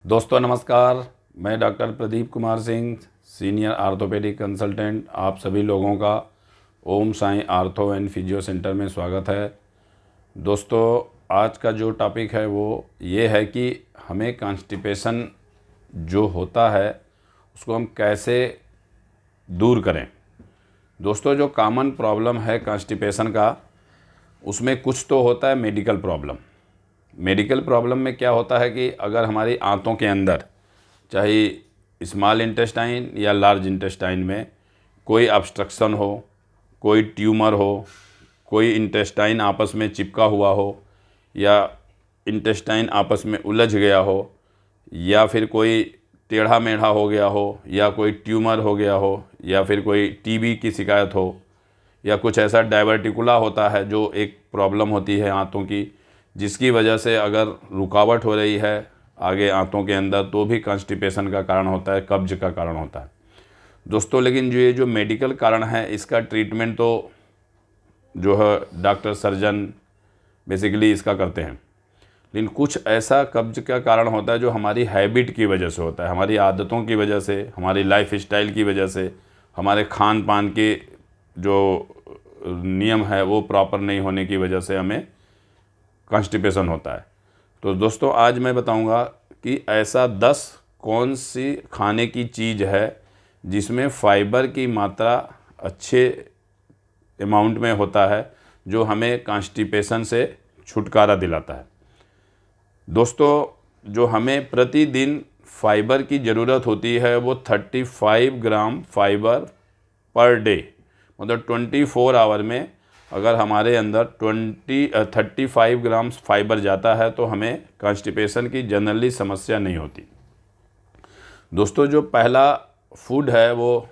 दोस्तों नमस्कार। मैं doctor Pradeep Kumar Singh, senior orthopaedic consultant, आप सभी लोगों का Om Sai ortho and physio centre में स्वागत है। दोस्तों आज का जो टॉपिक है वो ये है कि हमें कॉन्स्टिपेशन जो होता है उसको हम कैसे दूर करें। दोस्तों जो कॉमन प्रॉब्लम है कॉन्स्टिपेशन का, उसमें कुछ तो होता है मेडिकल प्रॉब्लम। मेडिकल प्रॉब्लम में क्या होता है कि अगर हमारी आंतों के अंदर, चाहे स्मॉल इंटेस्टाइन या लार्ज इंटेस्टाइन में कोई ऑब्स्ट्रक्शन हो, कोई ट्यूमर हो, कोई इंटेस्टाइन आपस में चिपका हुआ हो, या इंटेस्टाइन आपस में उलझ गया हो, या फिर कोई टेढ़ा मेढ़ा हो गया हो, या कोई ट्यूमर हो गया हो, या फिर कोई टीबी की शिकायत हो, या कुछ ऐसा डायवर्टिकुला होता है जो एक प्रॉब्लम होती है आंतों की, जिसकी वजह से अगर रुकावट हो रही है आगे आंतों के अंदर तो भी कॉन्स्टिपेशन का कारण होता है, कब्ज का कारण होता है दोस्तों। लेकिन ये जो मेडिकल कारण है इसका ट्रीटमेंट तो जो है डॉक्टर सर्जन बेसिकली इसका करते हैं। लेकिन कुछ ऐसा कब्ज का कारण होता है जो हमारी हैबिट की वजह से होता है, हमारी आदतों की वजह से, हमारी लाइफ स्टाइल की वजह से, हमारे खान पान के जो नियम है वो प्रॉपर नहीं होने की वजह से हमें कॉन्स्टिपेशन होता है। तो दोस्तों आज मैं बताऊंगा कि ऐसा 10 कौन सी खाने की चीज़ है जिसमें फाइबर की मात्रा अच्छे अमाउंट में होता है जो हमें कॉन्स्टिपेशन से छुटकारा दिलाता है। दोस्तों जो हमें प्रतिदिन फाइबर की ज़रूरत होती है वो 35 ग्राम फाइबर पर डे, मतलब 24 आवर में अगर हमारे अंदर 35 ग्राम फाइबर जाता है तो हमें कॉन्स्टिपेशन की जनरली समस्या नहीं होती। दोस्तों जो पहला फूड है वो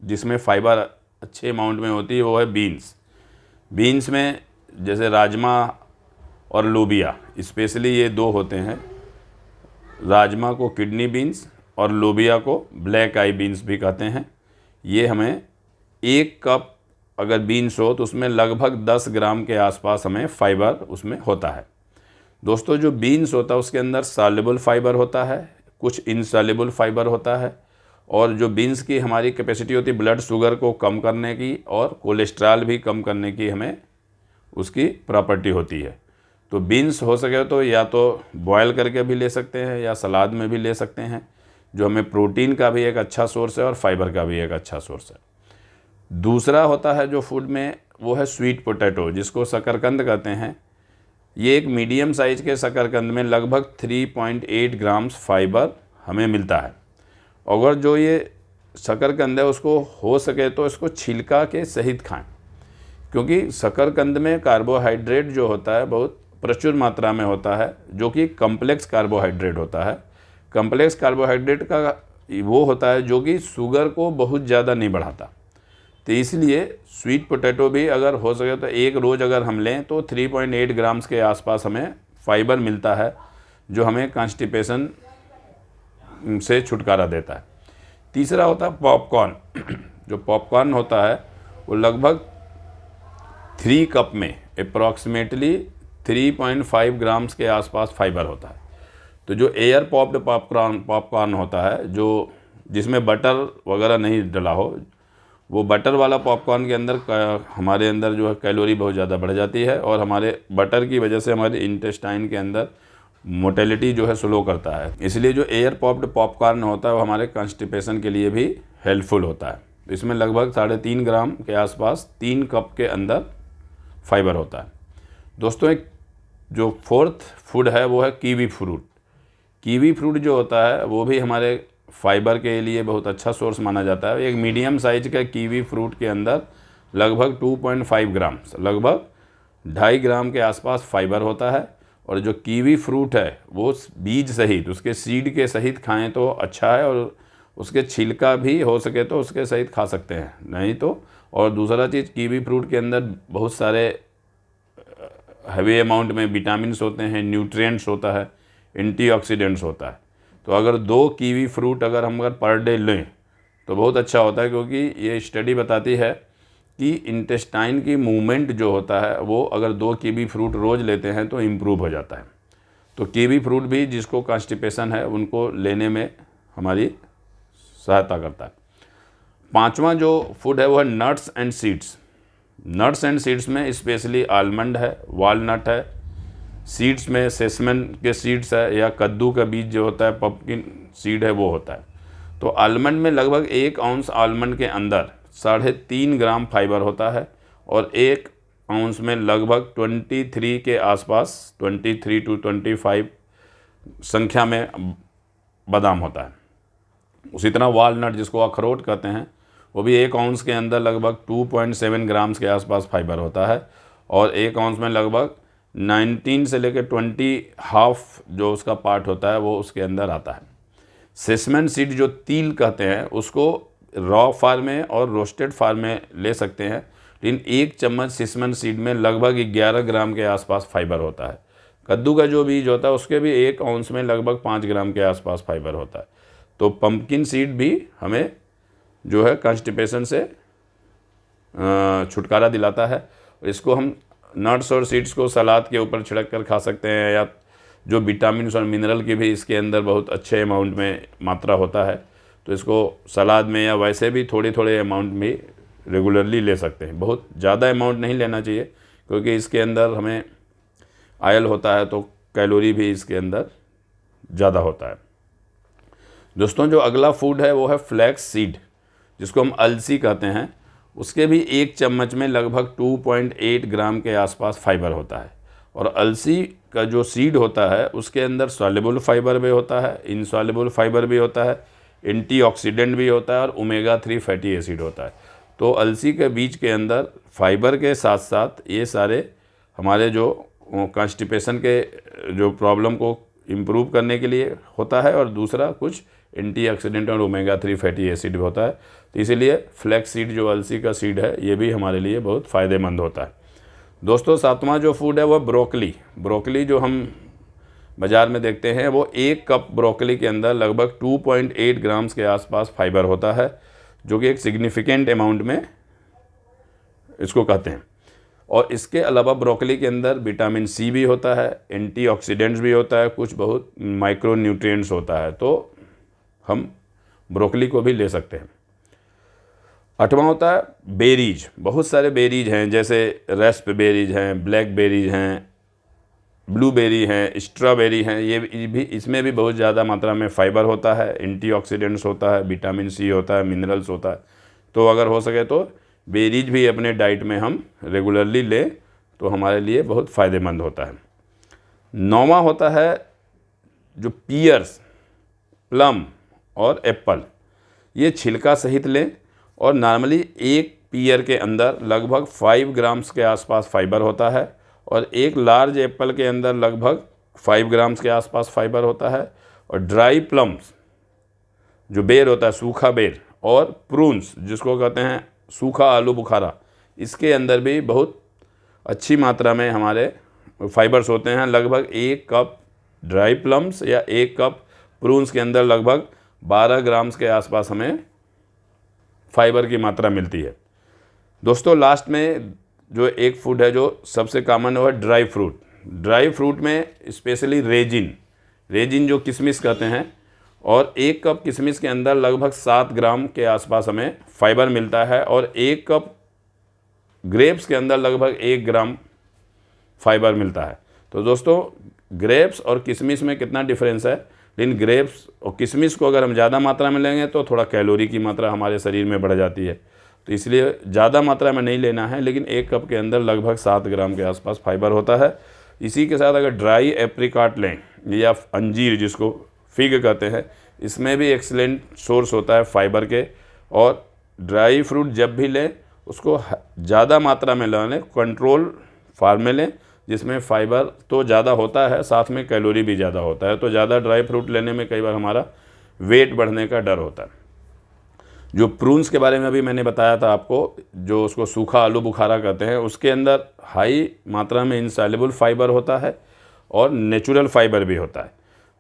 जिसमें फाइबर अच्छे अमाउंट में होती है वो है बीन्स। बीन्स में जैसे राजमा और लोबिया, स्पेशली ये दो होते हैं। राजमा को किडनी बीन्स और लोबिया को ब्लैक आई बीन्स भी कहते हैं। ये हमें 1 कप अगर बीन्स हो तो उसमें लगभग 10 ग्राम के आसपास हमें फाइबर उसमें होता है। दोस्तों जो बीन्स होता है उसके अंदर सॉल्युबल फाइबर होता है, कुछ इनसॉल्युबल फाइबर होता है, और जो बीन्स की हमारी कैपेसिटी होती है ब्लड शुगर को कम करने की और कोलेस्ट्रॉल भी कम करने की हमें उसकी प्रॉपर्टी होती है। तो बीन्स हो सके तो या तो बॉयल करके भी ले सकते हैं या सलाद में भी ले सकते हैं, जो हमें प्रोटीन का भी एक अच्छा सोर्स है और फाइबर का भी एक अच्छा सोर्स है। दूसरा होता है जो फूड में वो है स्वीट पोटैटो, जिसको शकरकंद कहते हैं। ये एक मीडियम साइज के शकरकंद में लगभग 3.8 ग्राम्स फाइबर हमें मिलता है। अगर जो ये शकरकंद है उसको हो सके तो इसको छिलका के सहित खाएं, क्योंकि शकरकंद में कार्बोहाइड्रेट जो होता है बहुत प्रचुर मात्रा में होता है, जो कि कम्प्लेक्स कार्बोहाइड्रेट होता है। कम्प्लेक्स कार्बोहाइड्रेट का वो होता है जो कि शुगर को बहुत ज़्यादा नहीं बढ़ाता। तो इसलिए स्वीट पोटैटो भी अगर हो सके तो एक रोज़ अगर हम लें तो 3.8 ग्राम्स के आसपास हमें फाइबर मिलता है, जो हमें कॉन्स्टिपेशन से छुटकारा देता है। तीसरा होता है पॉपकॉर्न। जो पॉपकॉर्न होता है वो लगभग 3 कप में अप्रॉक्सीमेटली 3.5 ग्राम्स के आसपास फाइबर होता है। तो जो एयर पॉप्ड पॉपकॉर्न होता है जो जिसमें बटर वगैरह नहीं डला हो, वो बटर वाला पॉपकॉर्न के अंदर हमारे अंदर जो है कैलोरी बहुत ज़्यादा बढ़ जाती है, और हमारे बटर की वजह से हमारे इंटेस्टाइन के अंदर मोटेलिटी जो है स्लो करता है। इसलिए जो एयर पॉप्ड पॉपकॉर्न होता है वो हमारे कॉन्स्टिपेशन के लिए भी हेल्पफुल होता है। इसमें लगभग 3.5 ग्राम के आसपास 3 कप के अंदर फाइबर होता है। दोस्तों एक जो 4th फूड है वो है कीवी फ्रूट। कीवी फ्रूट जो होता है वो भी हमारे फाइबर के लिए बहुत अच्छा सोर्स माना जाता है। एक मीडियम साइज का कीवी फ्रूट के अंदर लगभग 2.5 ग्राम, लगभग 2.5 ग्राम के आसपास फाइबर होता है। और जो कीवी फ्रूट है वो बीज सहित, उसके सीड के सहित खाएं तो अच्छा है, और उसके छिलका भी हो सके तो उसके सहित खा सकते हैं, नहीं तो। और दूसरा चीज़, कीवी फ्रूट के अंदर बहुत सारे हैवी अमाउंट में विटामिन्स होते हैं, न्यूट्रिएंट्स होता है, एंटीऑक्सीडेंट्स होता है। तो अगर 2 कीवी फ्रूट अगर हम पर डे लें तो बहुत अच्छा होता है, क्योंकि ये स्टडी बताती है कि इंटेस्टाइन की मूवमेंट जो होता है वो अगर 2 कीवी फ्रूट रोज़ लेते हैं तो इम्प्रूव हो जाता है। तो कीवी फ्रूट भी जिसको कॉन्स्टिपेशन है उनको लेने में हमारी सहायता करता है। पांचवा जो फूड है वो है nuts and seeds. Nuts and seeds में स्पेशली आलमंड है, वॉलनट है, सीड्स में सेसमन के सीड्स है या कद्दू का बीज जो होता है, पम्पकिन सीड है, वो होता है। तो आलमंड में लगभग 1 आउंस आलमंड के अंदर 3.5 ग्राम फाइबर होता है और 1 आउंस में लगभग 23 के आसपास 23 to 25 संख्या में बादाम होता है। उसी तरह वॉलनट जिसको अखरोट कहते हैं वो भी 1 आउंस के अंदर लगभग 2.7 ग्राम्स के आसपास फाइबर होता है और 1 आउंस में लगभग 19 से लेकर 20 हाफ जो उसका पार्ट होता है वो उसके अंदर आता है। सेसमन सीड जो तिल कहते हैं उसको रॉ फार्म में और रोस्टेड फार्म में ले सकते हैं, लेकिन 1 चम्मच सेसमन सीड में लगभग 11 ग्राम के आसपास फाइबर होता है। कद्दू का जो बीज होता है उसके भी 1 आउंस में लगभग 5 ग्राम के आसपास फाइबर होता है। तो पम्पकिन सीड भी हमें जो है कॉन्स्टिपेशन से छुटकारा दिलाता है। इसको हम नट्स और सीड्स को सलाद के ऊपर छिड़क कर खा सकते हैं, या जो विटामिन और मिनरल की भी इसके अंदर बहुत अच्छे अमाउंट में मात्रा होता है, तो इसको सलाद में या वैसे भी थोड़े थोड़े अमाउंट में रेगुलरली ले सकते हैं। बहुत ज़्यादा अमाउंट नहीं लेना चाहिए क्योंकि इसके अंदर हमें आयल होता है तो कैलोरी भी इसके अंदर ज़्यादा होता है। दोस्तों जो अगला फूड है वो है फ्लैक्स सीड जिसको हम अलसी कहते हैं। उसके भी 1 चम्मच में लगभग 2.8 ग्राम के आसपास फाइबर होता है और अलसी का जो सीड होता है उसके अंदर सॉल्युबल फाइबर भी होता है, इनसॉल्युबल फाइबर भी होता है, एंटीऑक्सीडेंट भी होता है और ओमेगा 3 फैटी एसिड होता है। तो अलसी के बीज के अंदर फाइबर के साथ साथ ये सारे हमारे जो कॉन्स्टिपेशन के जो प्रॉब्लम को इम्प्रूव करने के लिए होता है और दूसरा कुछ एंटीऑक्सीडेंट और ओमेगा 3 फैटी एसिड भी होता है। तो इसीलिए फ्लैक्स सीड जो अलसी का सीड है ये भी हमारे लिए बहुत फ़ायदेमंद होता है। दोस्तों 7वां जो फूड है वह ब्रोकली। ब्रोकली जो हम बाज़ार में देखते हैं वो 1 कप ब्रोकली के अंदर लगभग 2.8 ग्राम्स के आसपास फाइबर होता है, जो कि एक सिग्निफिकेंट अमाउंट में इसको कहते हैं। और इसके अलावा ब्रोकली के अंदर विटामिन सी भी होता है, एंटीऑक्सीडेंट्स भी होता है, कुछ बहुत माइक्रो न्यूट्रिएंट्स होता है, तो हम ब्रोकली को भी ले सकते हैं। 8वां होता है बेरीज। बहुत सारे बेरीज हैं जैसे रास्पबेरीज हैं, ब्लैकबेरीज हैं, ब्लूबेरी हैं, स्ट्रॉबेरी हैं। ये भी इसमें भी बहुत ज़्यादा मात्रा में फाइबर होता है, एंटीऑक्सीडेंट्स होता है, विटामिन सी होता है, मिनरल्स होता है। तो अगर हो सके तो बेरीज भी अपने डाइट में हम रेगुलरली लें तो हमारे लिए बहुत फ़ायदेमंद होता है। 9वां होता है जो पियर्स, प्लम और एप्पल। ये छिलका सहित लें और नॉर्मली 1 पियर के अंदर लगभग 5 ग्राम्स के आसपास फाइबर होता है और 1 लार्ज एप्पल के अंदर लगभग 5 ग्राम्स के आसपास फाइबर होता है। और ड्राई प्लम्स जो बेर होता है, सूखा बेर, और प्रून्स जिसको कहते हैं सूखा आलू बुखारा, इसके अंदर भी बहुत अच्छी मात्रा में हमारे फाइबर्स होते हैं। लगभग 1 कप ड्राई प्लम्स या 1 कप प्रून्स के अंदर लगभग 12 ग्राम्स के आसपास हमें फाइबर की मात्रा मिलती है। दोस्तों लास्ट में जो एक फूड है जो सबसे कॉमन है ड्राई फ्रूट। ड्राई फ्रूट में स्पेशली रेजिन जो किशमिश कहते हैं, और 1 कप किशमिश के अंदर लगभग 7 ग्राम के आसपास हमें फाइबर मिलता है और 1 कप ग्रेप्स के अंदर लगभग 1 ग्राम फाइबर मिलता है। तो दोस्तों ग्रेप्स और किशमिश में कितना डिफरेंस है, लेकिन ग्रेप्स और किशमिश को अगर हम ज़्यादा मात्रा में लेंगे तो थोड़ा कैलोरी की मात्रा हमारे शरीर में बढ़ जाती है, तो इसलिए ज़्यादा मात्रा में नहीं लेना है, लेकिन 1 कप के अंदर लगभग 7 ग्राम के आसपास फाइबर होता है। इसी के साथ अगर ड्राई एप्रिकॉट लें या अंजीर जिसको फिग कहते हैं, इसमें भी एक्सीलेंट सोर्स होता है फाइबर के। और ड्राई फ्रूट जब भी लें उसको ज़्यादा मात्रा में लें, कंट्रोल फार्म में लें, जिसमें फाइबर तो ज़्यादा होता है साथ में कैलोरी भी ज़्यादा होता है। तो ज़्यादा ड्राई फ्रूट लेने में कई बार हमारा वेट बढ़ने का डर होता है। जो प्रून्स के बारे में अभी मैंने बताया था आपको, जो उसको सूखा आलू बुखारा कहते हैं, उसके अंदर हाई मात्रा में इनसॉल्युबल फाइबर होता है और नेचुरल फाइबर भी होता है,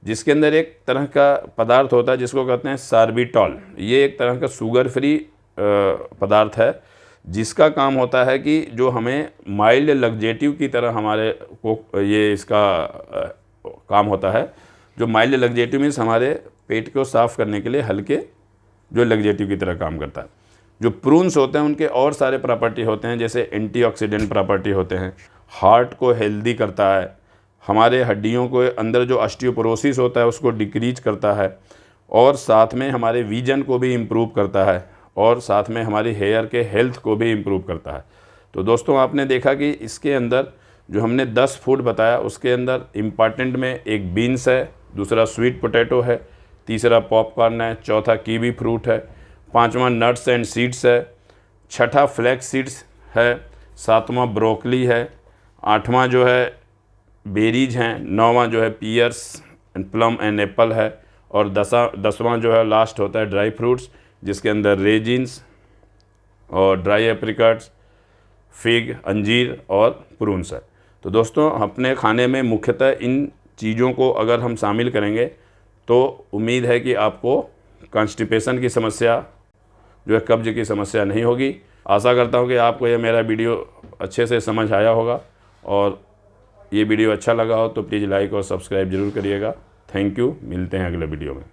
जिसके अंदर एक तरह का पदार्थ होता है जिसको कहते हैं सार्बिटॉल। ये एक तरह का शुगर फ्री पदार्थ है जिसका काम होता है कि जो हमें माइल्ड लग्जेटिव की तरह हमारे को ये इसका काम होता है। जो माइल्ड लग्जेटिव मीन्स हमारे पेट को साफ़ करने के लिए हल्के जो लग्जेटिव की तरह काम करता है। जो प्रून्स होते हैं उनके और सारे प्रॉपर्टी होते हैं, जैसे एंटीऑक्सीडेंट प्रॉपर्टी होते हैं, हार्ट को हेल्दी करता है, हमारे हड्डियों को अंदर जो ऑस्टियोपोरोसिस होता है उसको डिक्रीज करता है, और साथ में हमारे विजन को भी इम्प्रूव करता है, और साथ में हमारी हेयर के हेल्थ को भी इम्प्रूव करता है। तो दोस्तों आपने देखा कि इसके अंदर जो हमने 10 फूड बताया उसके अंदर इम्पॉर्टेंट में एक बीन्स है, दूसरा स्वीट पोटैटो है, तीसरा पॉपकॉर्न है, चौथा कीवी फ्रूट है, पांचवा नट्स एंड सीड्स है, छठा फ्लैक्स सीड्स है, सातवां ब्रोकली है, आठवां जो है बेरीज हैं, नौवां जो है pears and plum and apple है, और दसवां जो है लास्ट होता है ड्राई फ्रूट्स, जिसके अंदर रेजिन्स और ड्राई एप्रिकट्स, फिग, अंजीर और प्रून्स है। तो दोस्तों अपने खाने में मुख्यतः इन चीज़ों को अगर हम शामिल करेंगे तो उम्मीद है कि आपको कॉन्स्टिपेशन की समस्या जो है, कब्ज की समस्या नहीं होगी। आशा करता हूँ कि आपको यह मेरा वीडियो अच्छे से समझ आया होगा, और ये वीडियो अच्छा लगा हो तो प्लीज़ लाइक और सब्सक्राइब ज़रूर करिएगा। थैंक यू, मिलते हैं अगले वीडियो में।